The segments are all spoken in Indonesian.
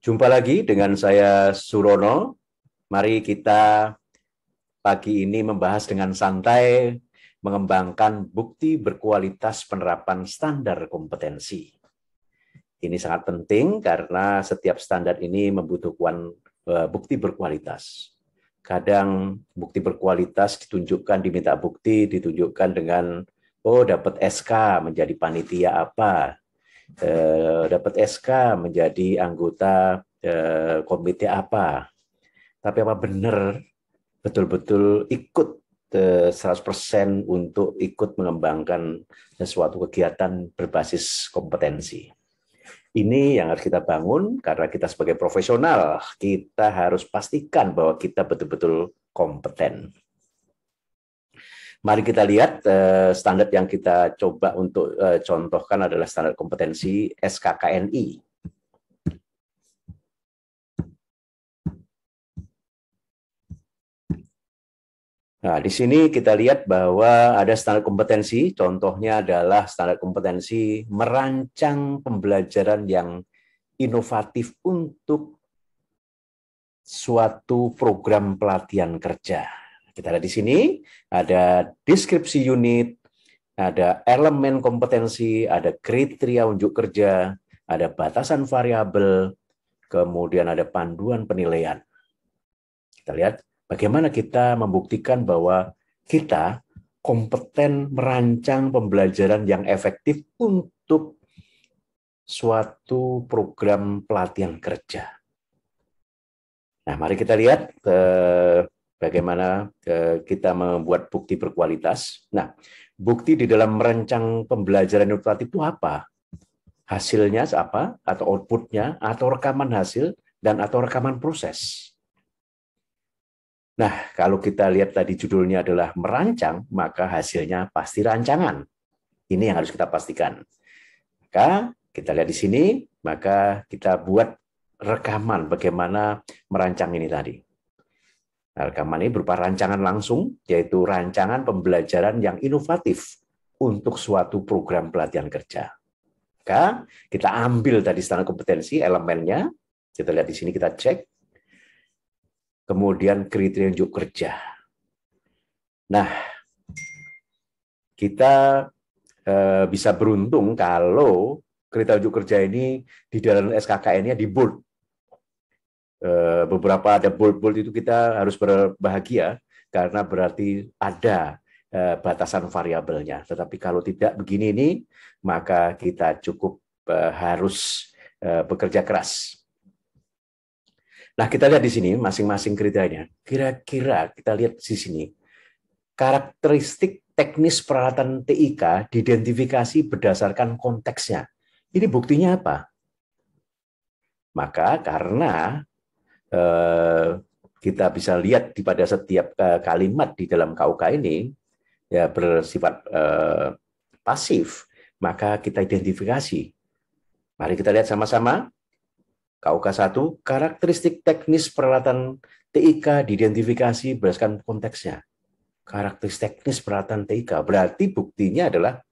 Jumpa lagi dengan saya Surono. Mari kita pagi ini membahas dengan santai mengembangkan bukti berkualitas penerapan standar kompetensi. Ini sangat penting karena setiap standar ini membutuhkan bukti berkualitas. Kadang bukti berkualitas diminta bukti ditunjukkan dengan dapat SK menjadi panitia apa, dapat SK menjadi anggota komite apa. Tapi apa benar betul-betul ikut 100% untuk ikut mengembangkan sesuatu kegiatan berbasis kompetensi. Ini yang harus kita bangun karena kita sebagai profesional, kita harus pastikan bahwa kita betul-betul kompeten. Mari kita lihat standar yang kita coba untuk contohkan adalah standar kompetensi SKKNI. Nah, di sini kita lihat bahwa ada standar kompetensi, contohnya adalah standar kompetensi merancang pembelajaran yang inovatif untuk suatu program pelatihan kerja. Kita lihat di sini, ada deskripsi unit, ada elemen kompetensi, ada kriteria unjuk kerja, ada batasan variabel, kemudian ada panduan penilaian. Kita lihat bagaimana kita membuktikan bahwa kita kompeten merancang pembelajaran yang efektif untuk suatu program pelatihan kerja. Nah, mari kita lihat bagaimana kita membuat bukti berkualitas. Nah, bukti di dalam merancang pembelajaran inovatif itu apa? Hasilnya apa? Atau outputnya? Atau rekaman hasil? Dan atau rekaman proses? Nah, kalau kita lihat tadi judulnya adalah merancang, maka hasilnya pasti rancangan. Ini yang harus kita pastikan. Maka kita lihat di sini, maka kita buat rekaman bagaimana merancang ini tadi. Nah, rekaman ini berupa rancangan langsung, yaitu rancangan pembelajaran yang inovatif untuk suatu program pelatihan kerja. Maka kita ambil tadi standar kompetensi, elemennya, kita lihat di sini, kita cek. Kemudian kriteria unjuk kerja. Nah, kita bisa beruntung kalau kriteria unjuk kerja ini di dalam SKKN-nya di bold. Beberapa ada bold itu kita harus berbahagia karena berarti ada batasan variabelnya. Tetapi kalau tidak begini ini, maka kita cukup harus bekerja keras. Nah, kita lihat di sini masing-masing kriterianya. Kira-kira kita lihat di sini. Karakteristik teknis peralatan TIK diidentifikasi berdasarkan konteksnya. Ini buktinya apa? Maka karena kita bisa lihat pada setiap kalimat di dalam KUK ini ya bersifat pasif, maka kita identifikasi. Mari kita lihat sama-sama. KUK 1, karakteristik teknis peralatan TIK diidentifikasi berdasarkan konteksnya. Karakteristik teknis peralatan TIK, berarti buktinya adalah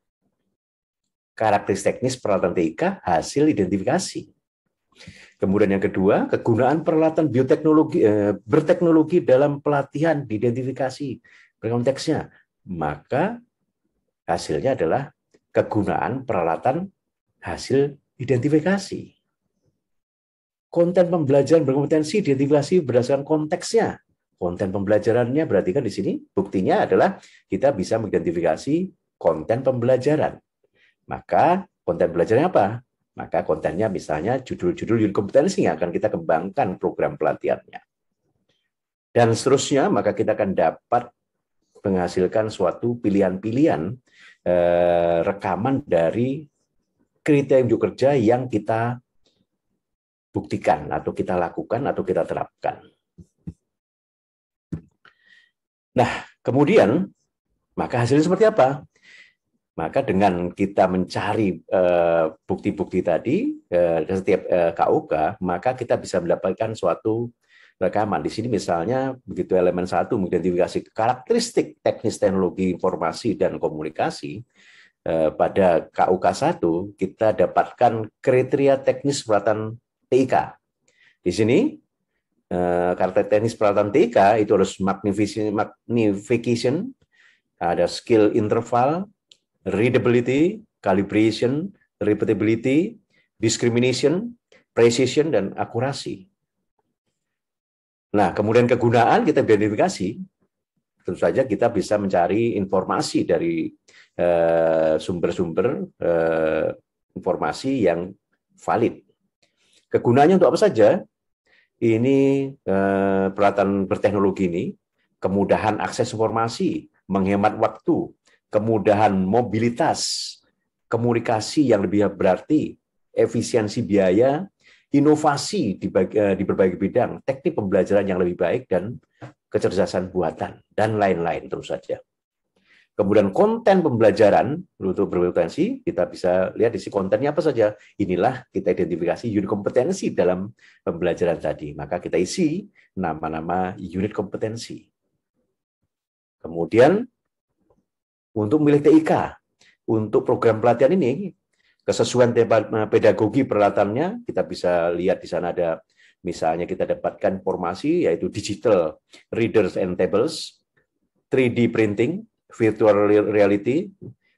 karakteristik teknis peralatan TIK hasil identifikasi. Kemudian yang kedua, kegunaan peralatan bioteknologi berteknologi dalam pelatihan diidentifikasi berkonteksnya. Maka hasilnya adalah kegunaan peralatan hasil identifikasi. Konten pembelajaran berkompetensi identifikasi berdasarkan konteksnya. Konten pembelajarannya berarti kan di sini buktinya adalah kita bisa mengidentifikasi konten pembelajaran. Maka konten belajarnya apa? Maka kontennya misalnya judul-judul unit kompetensi yang akan kita kembangkan program pelatihannya. Dan seterusnya, maka kita akan dapat menghasilkan suatu pilihan-pilihan rekaman dari kriteria unjuk kerja yang kita buktikan atau kita lakukan atau kita terapkan. Nah, kemudian maka hasilnya seperti apa? Maka dengan kita mencari bukti-bukti tadi setiap KUK, maka kita bisa mendapatkan suatu rekaman. Di sini misalnya begitu elemen 1 mengidentifikasi karakteristik teknis teknologi informasi dan komunikasi, pada KUK 1 kita dapatkan kriteria teknis peralatan TIK. Di sini karakter teknis peralatan TK itu harus magnification, ada skill interval, readability, calibration, repeatability, discrimination, precision, dan akurasi. Nah, kemudian kegunaan kita identifikasi, tentu saja kita bisa mencari informasi dari sumber-sumber informasi yang valid. Kegunaannya untuk apa saja? Ini peralatan berteknologi ini, kemudahan akses informasi, menghemat waktu, kemudahan mobilitas, komunikasi yang lebih berarti, efisiensi biaya, inovasi di berbagai bidang, teknik pembelajaran yang lebih baik, dan kecerdasan buatan, dan lain-lain tentu saja. Kemudian konten pembelajaran untuk berpotensi, kita bisa lihat di sini kontennya apa saja. Inilah kita identifikasi unit kompetensi dalam pembelajaran tadi. Maka kita isi nama-nama unit kompetensi. Kemudian untuk memilih TIK, untuk program pelatihan ini, kesesuaian pedagogi peralatannya, kita bisa lihat di sana ada, misalnya kita dapatkan informasi, yaitu digital readers and tables, 3D printing, virtual reality,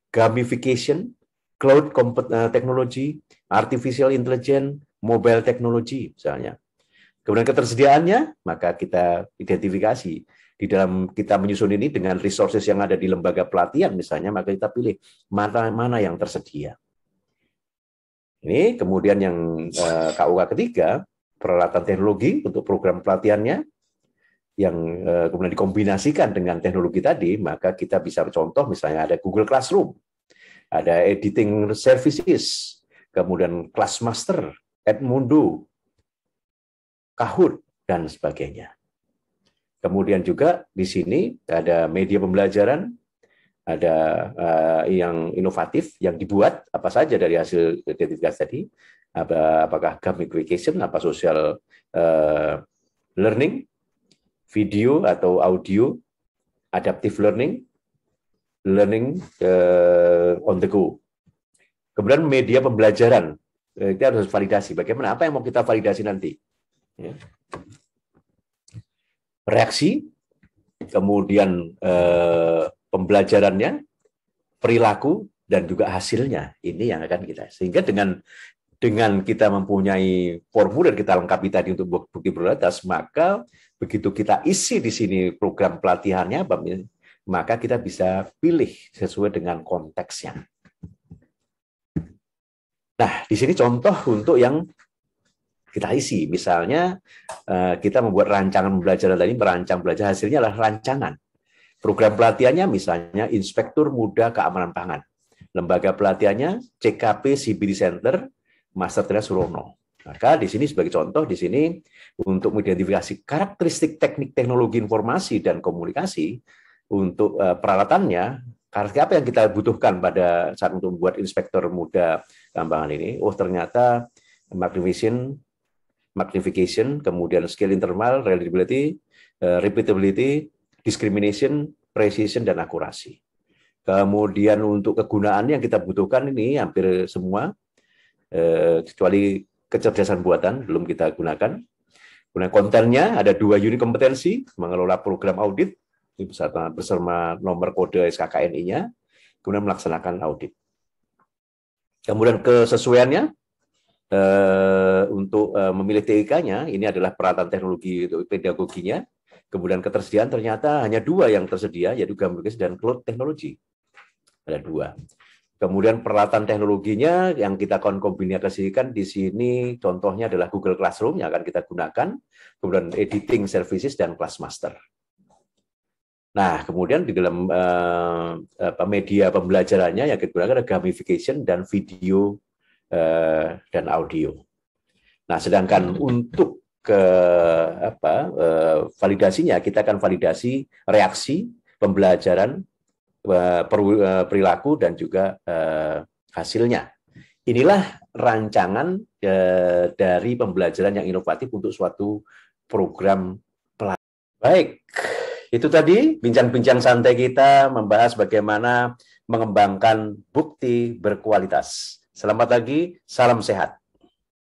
gamification, cloud technology, artificial intelligence, mobile technology, misalnya. Kemudian ketersediaannya, maka kita identifikasi. Di dalam kita menyusun ini dengan resources yang ada di lembaga pelatihan, misalnya, maka kita pilih mana yang tersedia. Ini kemudian yang KUK ketiga, peralatan teknologi untuk program pelatihannya, yang kemudian dikombinasikan dengan teknologi tadi, maka kita bisa contoh misalnya ada Google Classroom, ada editing services, kemudian Classmaster, Edmundo, Kahoot, dan sebagainya. Kemudian juga di sini ada media pembelajaran, ada yang inovatif, yang dibuat apa saja dari hasil identifikasi tadi, apakah gamification, apa social learning, video atau audio, adaptive learning, learning on the go. Kemudian media pembelajaran, kita harus validasi. Bagaimana? Apa yang mau kita validasi nanti? Ya. Reaksi, kemudian pembelajarannya, perilaku, dan juga hasilnya. Ini yang akan kita. Sehingga dengan kita mempunyai formulir, kita lengkapi tadi untuk bukti prioritas, maka begitu kita isi di sini program pelatihannya, maka kita bisa pilih sesuai dengan konteksnya. Nah, di sini contoh untuk yang kita isi. Misalnya, kita membuat rancangan pembelajaran tadi, merancang belajar, hasilnya adalah rancangan. Program pelatihannya misalnya Inspektur Muda Keamanan Pangan. Lembaga pelatihannya CKP CBD Center, Master Trainer Surono. Maka di sini sebagai contoh, di sini untuk mengidentifikasi karakteristik teknik teknologi informasi dan komunikasi untuk peralatannya, karakteristik apa yang kita butuhkan pada saat untuk membuat Inspektur Muda Keamanan ini. Oh, ternyata magnification, kemudian skill interval, reliability, repeatability, discrimination, precision, dan akurasi. Kemudian untuk kegunaannya yang kita butuhkan ini hampir semua, kecuali kecerdasan buatan belum kita gunakan. Kemudian kontennya ada 2 unit kompetensi, mengelola program audit bersama nomor kode SKKNI-nya, kemudian melaksanakan audit. Kemudian kesesuaiannya untuk memilih TIK-nya, ini adalah peralatan teknologi untuk pedagoginya. Kemudian ketersediaan ternyata hanya 2 yang tersedia, yaitu gamification dan cloud technology. Ada 2. Kemudian peralatan teknologinya yang kita akan kombinasikan di sini, contohnya adalah Google Classroom yang akan kita gunakan, kemudian editing services dan Classmaster. Nah, kemudian di dalam media pembelajarannya yang kita gunakan ada gamification dan video dan audio. Nah, sedangkan untuk validasinya, kita akan validasi reaksi, pembelajaran, perilaku, dan juga hasilnya. Inilah rancangan dari pembelajaran yang inovatif untuk suatu program pelatihan. Baik, itu tadi bincang-bincang santai kita membahas bagaimana mengembangkan bukti berkualitas. Selamat pagi, salam sehat.